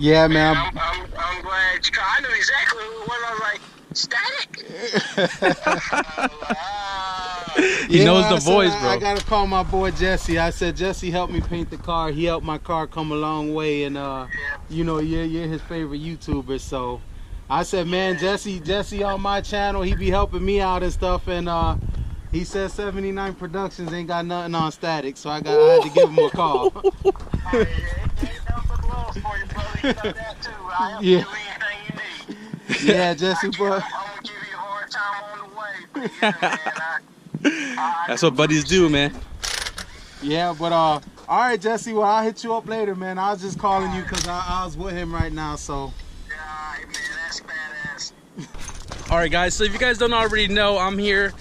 Yeah, man. I'm glad you called. I knew exactly who it was. I was like, Static? He knows the voice, bro. I gotta call my boy Jesse. I said, Jesse, help me paint the car. He helped my car come a long way, and you know, you're his favorite YouTuber. So I said, man, Jesse on my channel, he be helping me out and stuff, and he said 79 Productions ain't got nothing on Static, so I had to give him a call. Yeah. Yeah, Jesse, but I'm gonna give you a hard time on the way. But yeah, man, That's what buddies do, man. yeah, but all right, Jesse. Well, I'll hit you up later, man. I was just calling you because I was with him right now, so. All right, man, that's badass. All right, guys. So if you guys don't already know, I'm here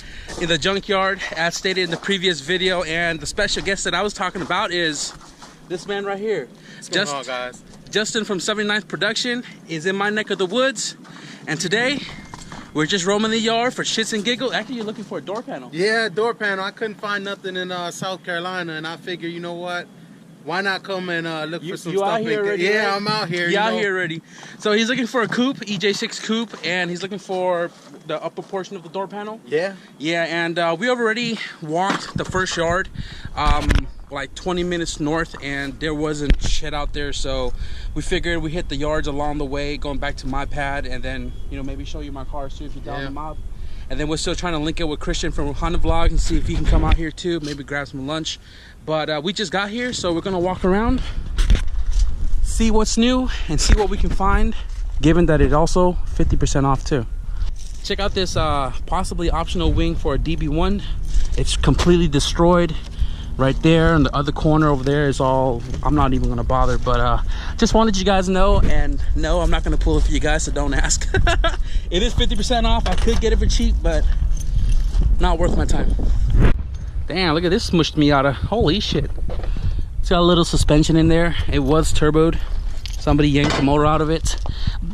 in the junkyard, as stated in the previous video, and the special guest that I was talking about is this man right here. What's going on, guys? Justin from 79th Production is in my neck of the woods, and today we're just roaming the yard for shits and giggles. Actually, you're looking for a door panel. Yeah, door panel. I couldn't find nothing in South Carolina, and I figured, you know what? Why not come and look for some stuff? Out here already, yeah, right? I'm out here. Yeah, out here already. So he's looking for a coupe, EJ6 coupe, and he's looking for the upper portion of the door panel. Yeah. Yeah, and we already walked the first yard, like 20 minutes north, and there wasn't shit out there, so we figured we hit the yards along the way going back to my pad, and then, you know, maybe show you my car too if you're down the mob. And then we're still trying to link it with Christian from Honda Vlog and see if he can come out here too, maybe grab some lunch. But we just got here, so we're gonna walk around, see what's new, and see what we can find, given that it's also 50% off too. Check out this possibly optional wing for a DB1. It's completely destroyed right there, and the other corner over there is all, I'm not even gonna bother, but just wanted you guys to know. And no, I'm not gonna pull it for you guys, so don't ask. It is 50% off. I could get it for cheap, but not worth my time. Damn, look at this, smushed me out of, holy shit. It's got a little suspension in there. It was turboed. Somebody yanked the motor out of it.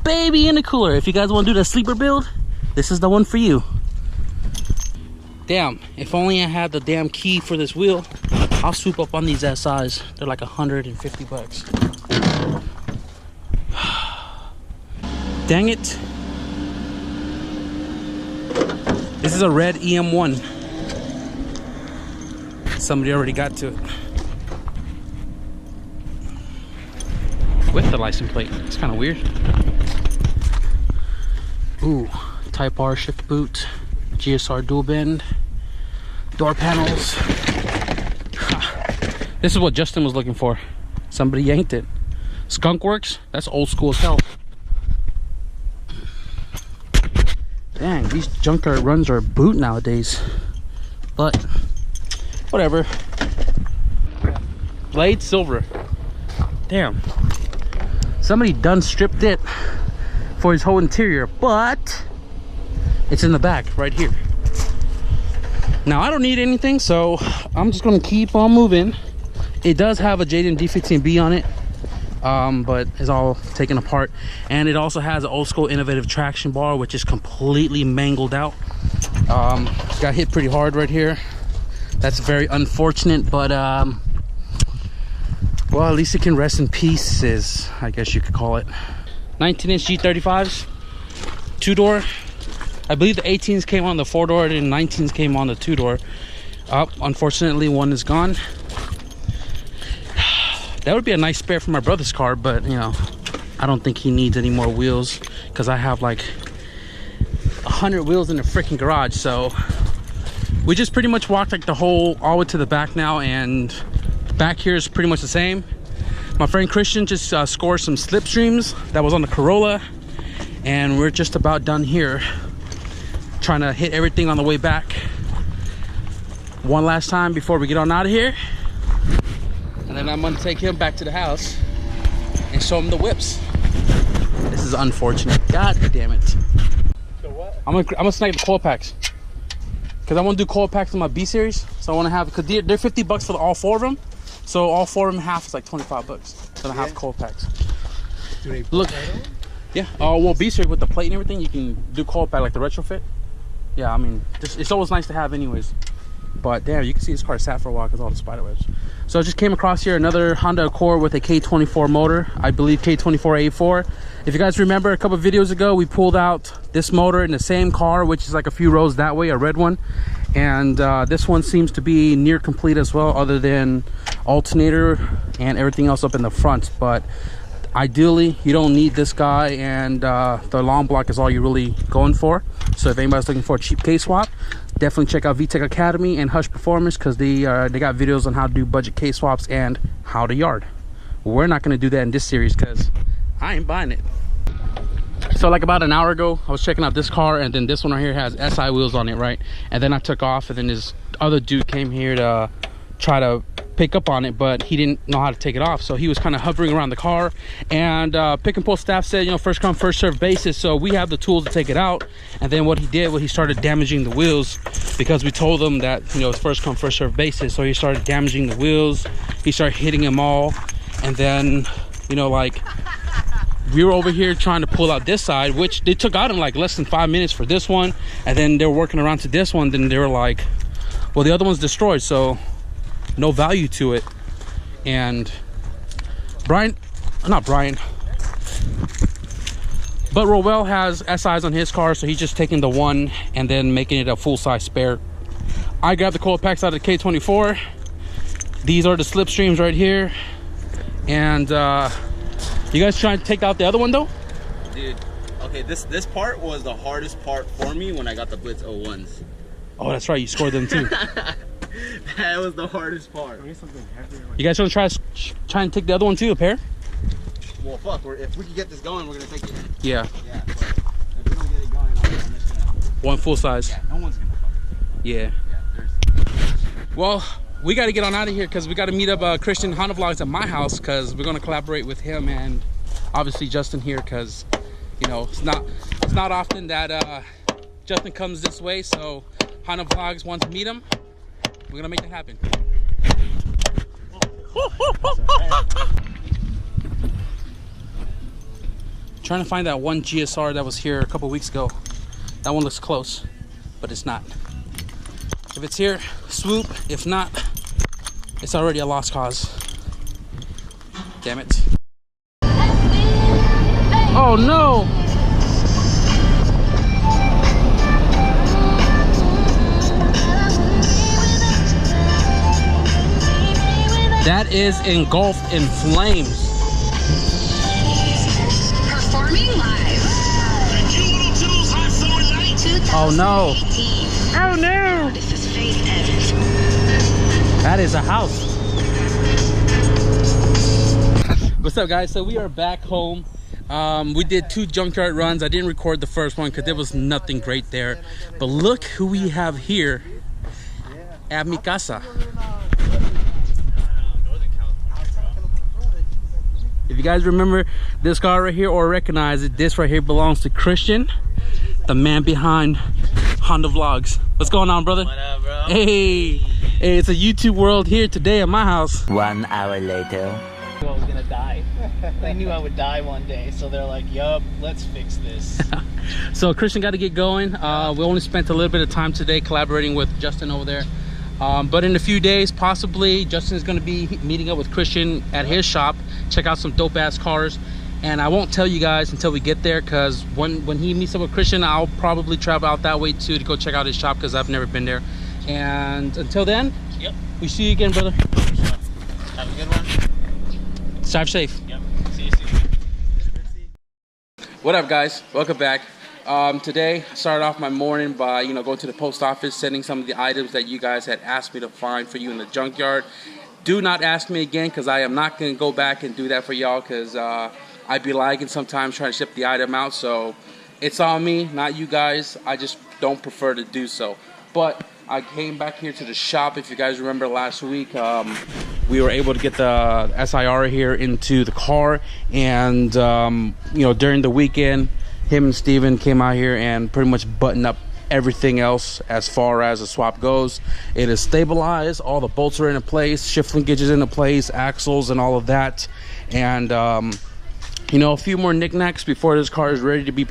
Baby in the cooler. If you guys want to do the sleeper build, this is the one for you. Damn, if only I had the damn key for this wheel, I'll swoop up on these SIs. They're like 150 bucks. Dang it. This is a red EM1. Somebody already got to it. With the license plate. It's kind of weird. Ooh, Type R shift boot. GSR dual bend. Door panels. This is what Justin was looking for. Somebody yanked it. Skunk Works, that's old school as hell. Dang, these junkyard runs are a boot nowadays. But whatever. Blade silver. Damn. Somebody done stripped it for his whole interior, but it's in the back right here. Now I don't need anything, so I'm just gonna keep on moving. It does have a Jaden D15B on it, but it's all taken apart, and it also has an old school innovative traction bar, which is completely mangled out. Got hit pretty hard right here. That's very unfortunate, but well, at least it can rest in pieces, I guess you could call it. 19-inch G35s, 2-door. I believe the 18s came on the 4-door and 19s came on the 2-door. Unfortunately, one is gone. That would be a nice spare for my brother's car, but you know, I don't think he needs any more wheels because I have like 100 wheels in the freaking garage. So we just pretty much walked like the whole all the way to the back now, and back here is pretty much the same. My friend Christian just scored some slipstreams that was on the Corolla, and we're just about done here, trying to hit everything on the way back one last time before we get on out of here. And then I'm gonna take him back to the house and show him the whips. This is unfortunate. God damn it. So what? I'm gonna snag the coil packs, because I want to do coil packs in my B series. So I want to have, because they're 50 bucks for all 4 of them. So all 4 of them half is like 25 bucks. So I have coil packs. Do they look? Yeah. Oh well, B series with the plate and everything, you can do coil pack like the retrofit. Yeah, I mean, it's always nice to have anyways. But damn, you can see this car sat for a while because all the spider webs. So I just came across here another Honda Accord with a K24 motor. I believe K24A4. If you guys remember a couple of videos ago, we pulled out this motor in the same car, which is like a few rows that way, a red one. And this one seems to be near complete as well, other than alternator and everything else up in the front. But ideally, you don't need this guy, and the long block is all you're really going for. So if anybody's looking for a cheap K-swap, definitely check out VTech Academy and Hush Performance, because they got videos on how to do budget K-swaps and how to yard. We're not going to do that in this series because I ain't buying it. So like about an hour ago, I was checking out this car, and then this one right here has SI wheels on it, right? And then I took off, and then this other dude came here to try to pick up on it, but he didn't know how to take it off. So he was kind of hovering around the car, and pick and pull staff said, you know, first come first serve basis. So we have the tools to take it out. And then what he did was he started damaging the wheels, because we told him that, you know, it's first come first serve basis. So he started damaging the wheels, he started hitting them all. And then, you know, like, we were over here trying to pull out this side, which they took out in like less than 5 minutes for this one. And then they were working around to this one. Then they were like, well, the other one's destroyed, so no value to it. And but Rowell has SIs on his car, so he's just taking the one and then making it a full-size spare. I grabbed the coil packs out of the K24. These are the slipstreams right here. And you guys trying to take out the other one though? Dude, okay, this part was the hardest part for me when I got the Blitz 01s. Oh, that's right, you scored them too. That was the hardest part. You guys want to try and take the other one too, a pair? Well, fuck, if we can get this going, we're gonna take it. Yeah. Yeah, but if we don't get it going, I'm just gonna... One full size. Yeah, no one's gonna fuck. Yeah. Well, we got to get on out of here because we got to meet up Christian Honda Vlogs at my house, because we're going to collaborate with him and obviously Justin here, because, you know, it's not often that Justin comes this way. So Honda Vlogs wants to meet him. We're going to make that happen. Trying to find that one GSR that was here a couple weeks ago. That one looks close, but it's not. If it's here, swoop. If not, it's already a lost cause. Damn it. Oh no! That is engulfed in flames. Performing live. Oh no. Oh no. This is Faith Evans. That is a house. What's up, guys? So we are back home. We did 2 junkyard runs. I didn't record the first one because there was nothing great there. But look who we have here at mi casa. If you guys remember this car right here or recognize it, this right here belongs to Christian, the man behind Honda Vlogs. What's going on, brother? What up, bro? Hey, hey, it's a YouTube world here today at my house. 1 hour later. I was gonna die. They knew I would die one day, so they're like, yup, let's fix this. So Christian got to get going. We only spent a little bit of time today collaborating with Justin over there. But in a few days, possibly, Justin's going to be meeting up with Christian at his shop, check out some dope ass cars. And I won't tell you guys until we get there, because when he meets up with Christian, I'll probably travel out that way too to go check out his shop, because I've never been there. And until then, Yep. we see you again, brother. Have a good one. Drive safe. Yep. See you soon. What up, guys? Welcome back. Today I started off my morning by going to the post office, sending some of the items that you guys had asked me to find for you in the junkyard. Do not ask me again, because I am not going to go back and do that for y'all, because I'd be lagging sometimes trying to ship the item out. So it's on me, not you guys. I just don't prefer to do so. But I came back here to the shop. If you guys remember last week, we were able to get the SIR here into the car, and during the weekend, him and Steven came out here and pretty much buttoned up everything else as far as the swap goes. It is stabilized, all the bolts are in place, shift linkages in place, axles and all of that, and a few more knickknacks before this car is ready to be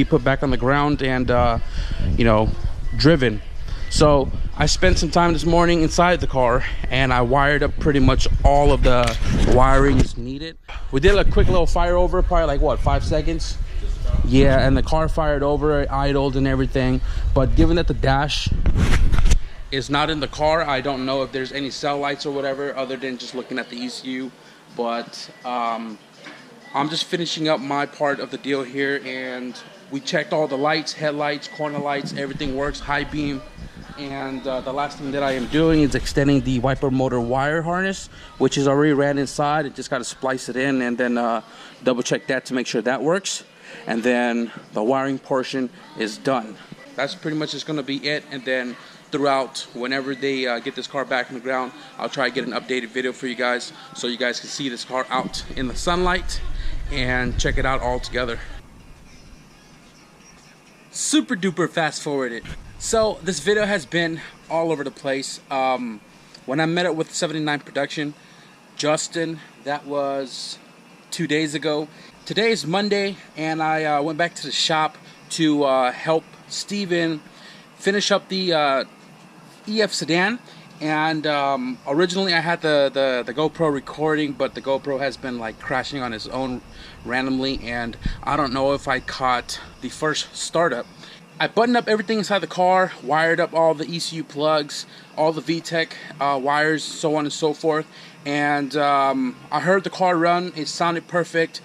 put back on the ground and driven. So I spent some time this morning inside the car and I wired up pretty much all of the wirings needed. We did a quick little fire over, probably like what, 5 seconds? Yeah, and the car fired over, it idled and everything. But given that the dash is not in the car, I don't know if there's any cell lights or whatever other than just looking at the ECU. But I'm just finishing up my part of the deal here, and we checked all the lights, headlights, corner lights, everything works, high beam. And the last thing that I am doing is extending the wiper motor wire harness, which is already ran inside. It just got to splice it in and then double check that to make sure that works. And then the wiring portion is done. That's pretty much just going to be it. And then throughout, whenever they get this car back in the ground, I'll try to get an updated video for you guys so you guys can see this car out in the sunlight and check it out all together. Super duper fast forwarded. So this video has been all over the place. When I met up with 79 Production, Justin, that was 2 days ago. Today is Monday, and I went back to the shop to help Steven finish up the EF sedan. And originally I had the GoPro recording, but the GoPro has been like crashing on its own randomly, and I don't know if I caught the first startup. I buttoned up everything inside the car, wired up all the ECU plugs, all the VTEC wires, so on and so forth. And I heard the car run, it sounded perfect.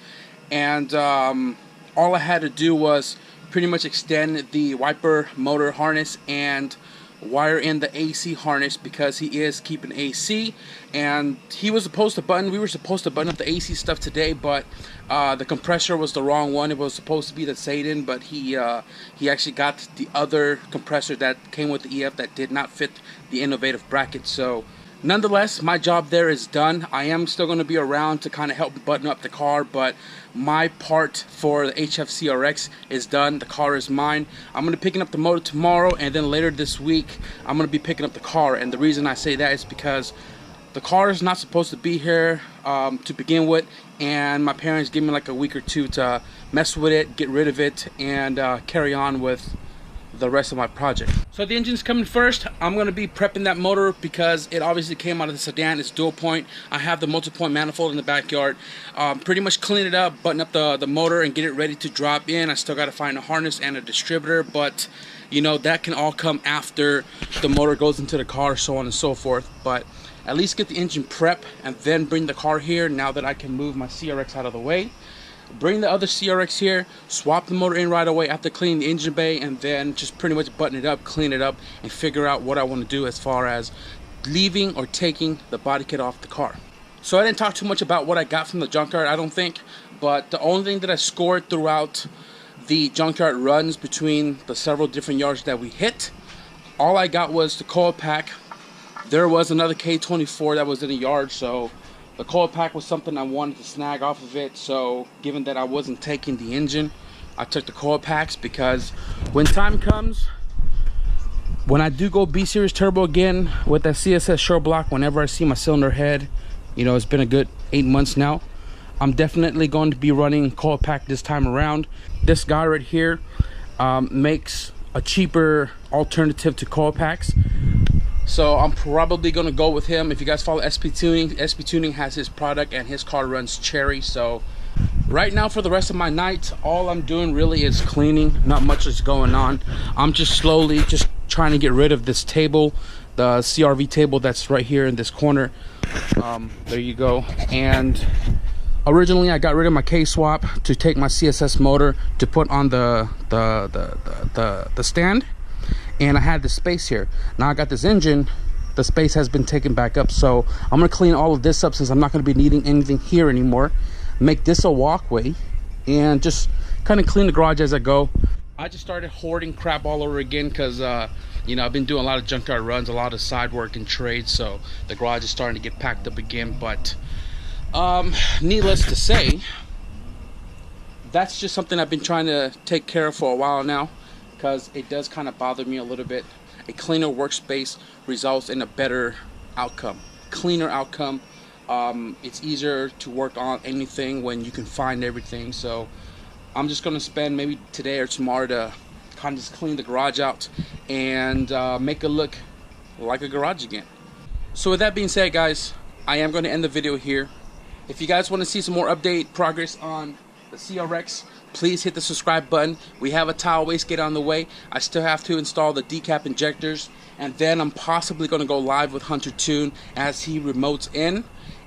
And all I had to do was pretty much extend the wiper motor harness and wire in the AC harness, because he is keeping AC, and we were supposed to button up the AC stuff today, but the compressor was the wrong one. It was supposed to be the Satan, but he actually got the other compressor that came with the EF that did not fit the innovative bracket. So nonetheless, my job there is done. I am still going to be around to kind of help button up the car, but my part for the HFCRX is done. The car is mine. I'm going to be picking up the motor tomorrow, and then later this week I'm going to be picking up the car. And the reason I say that is because the car is not supposed to be here to begin with, and my parents gave me like a week or two to mess with it, get rid of it, and carry on with the rest of my project. So the engine's coming first. I'm going to be prepping that motor because it obviously came out of the sedan. It's dual point. I have the multi-point manifold in the backyard. Pretty much clean it up, button up the motor, and get it ready to drop in. I still got to find a harness and a distributor, but you know, that can all come after the motor goes into the car, so on and so forth. But at least get the engine prep and then bring the car here now that I can move my CRX out of the way. Bring the other CRX here, swap the motor in right away after cleaning the engine bay, and then just pretty much button it up, clean it up, and figure out what I want to do as far as leaving or taking the body kit off the car. So I didn't talk too much about what I got from the junkyard, I don't think, but the only thing that I scored throughout the junkyard runs between the several different yards that we hit, all I got was the coil pack. There was another K24 that was in the yard, so the coil pack was something I wanted to snag off of it. So given that I wasn't taking the engine, I took the coil packs, because when time comes, when I do go B series turbo again with that CSS short block, whenever I see my cylinder head, you know, it's been a good 8 months now, I'm definitely going to be running coil pack this time around. This guy right here makes a cheaper alternative to coil packs, so I'm probably gonna go with him. If you guys follow SP Tuning has his product, and his car runs cherry. So right now, for the rest of my night, all I'm doing really is cleaning. Not much is going on. I'm just slowly just trying to get rid of this table, the CRV table that's right here in this corner. There you go. And originally I got rid of my K-swap to take my CSS motor to put on the stand, and I had the space here. Now I got this engine, the space has been taken back up, so I'm gonna clean all of this up since I'm not gonna be needing anything here anymore. Make this a walkway and just kind of clean the garage as I go. I just started hoarding crap all over again because you know, I've been doing a lot of junkyard runs, a lot of side work and trades, so the garage is starting to get packed up again. But needless to say, that's just something I've been trying to take care of for a while now, because it does kind of bother me a little bit. A cleaner workspace results in a better outcome, cleaner outcome. It's easier to work on anything when you can find everything. So I'm just gonna spend maybe today or tomorrow to kind of just clean the garage out and make it look like a garage again. So with that being said, guys, I am going to end the video here. If you guys want to see some more update progress on the CRX, please hit the subscribe button. We have a tile wastegate on the way. I still have to install the decap injectors, and then I'm possibly going to go live with Hunter Tune as he remotes in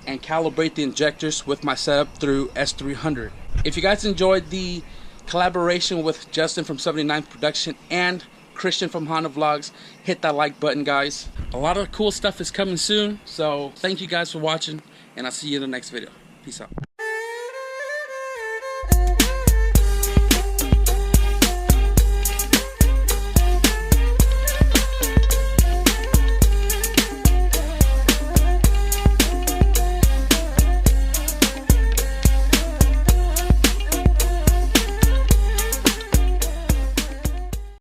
and calibrate the injectors with my setup through S300. If you guys enjoyed the collaboration with Justin from 79th Production and Christian from Honda Vlogs, hit that like button, guys. A lot of cool stuff is coming soon, so thank you guys for watching, and I'll see you in the next video. Peace out.